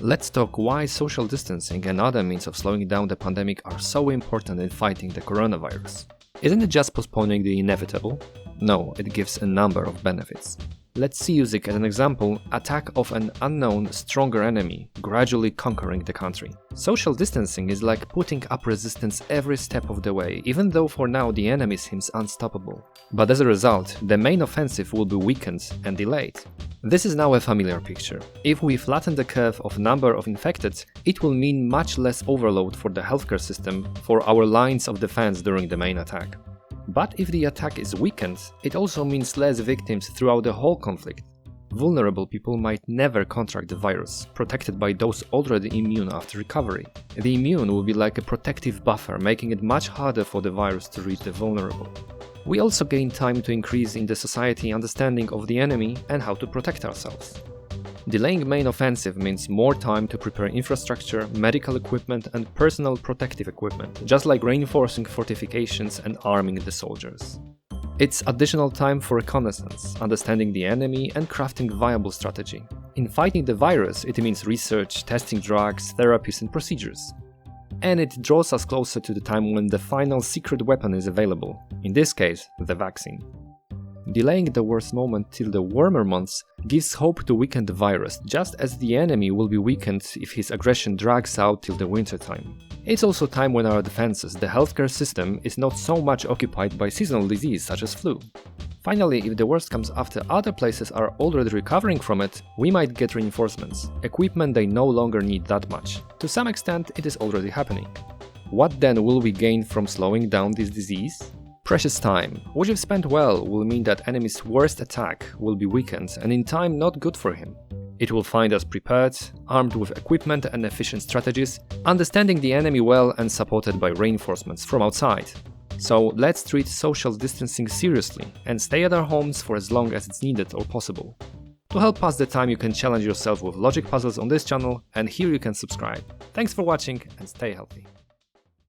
Let's talk why social distancing and other means of slowing down the pandemic are so important in fighting the coronavirus. Isn't it just postponing the inevitable? No, it gives a number of benefits. Let's use it as an example: attack of an unknown, stronger enemy, gradually conquering the country. Social distancing is like putting up resistance every step of the way, even though for now the enemy seems unstoppable. But as a result, the main offensive will be weakened and delayed. This is now a familiar picture. If we flatten the curve of number of infected, it will mean much less overload for the healthcare system, for our lines of defense during the main attack. But if the attack is weakened, it also means less victims throughout the whole conflict. Vulnerable people might never contract the virus, protected by those already immune after recovery. The immune will be like a protective buffer, making it much harder for the virus to reach the vulnerable. We also gain time to increase in the society understanding of the enemy and how to protect ourselves. Delaying main offensive means more time to prepare infrastructure, medical equipment and personal protective equipment, just like reinforcing fortifications and arming the soldiers. It's additional time for reconnaissance, understanding the enemy and crafting viable strategy. In fighting the virus, it means research, testing drugs, therapies and procedures. And it draws us closer to the time when the final secret weapon is available, in this case, the vaccine. Delaying the worst moment till the warmer months gives hope to weaken the virus, just as the enemy will be weakened if his aggression drags out till the winter time. It's also time when our defenses, the healthcare system, is not so much occupied by seasonal disease such as flu. Finally, if the worst comes after other places are already recovering from it, we might get reinforcements, equipment they no longer need that much. To some extent, it is already happening. What then will we gain from slowing down this disease? Precious time, which if spent well will mean that enemy's worst attack will be weakened and in time not good for him. It will find us prepared, armed with equipment and efficient strategies, understanding the enemy well and supported by reinforcements from outside. So let's treat social distancing seriously and stay at our homes for as long as it's needed or possible. To help pass the time, you can challenge yourself with logic puzzles on this channel, and here you can subscribe. Thanks for watching and stay healthy.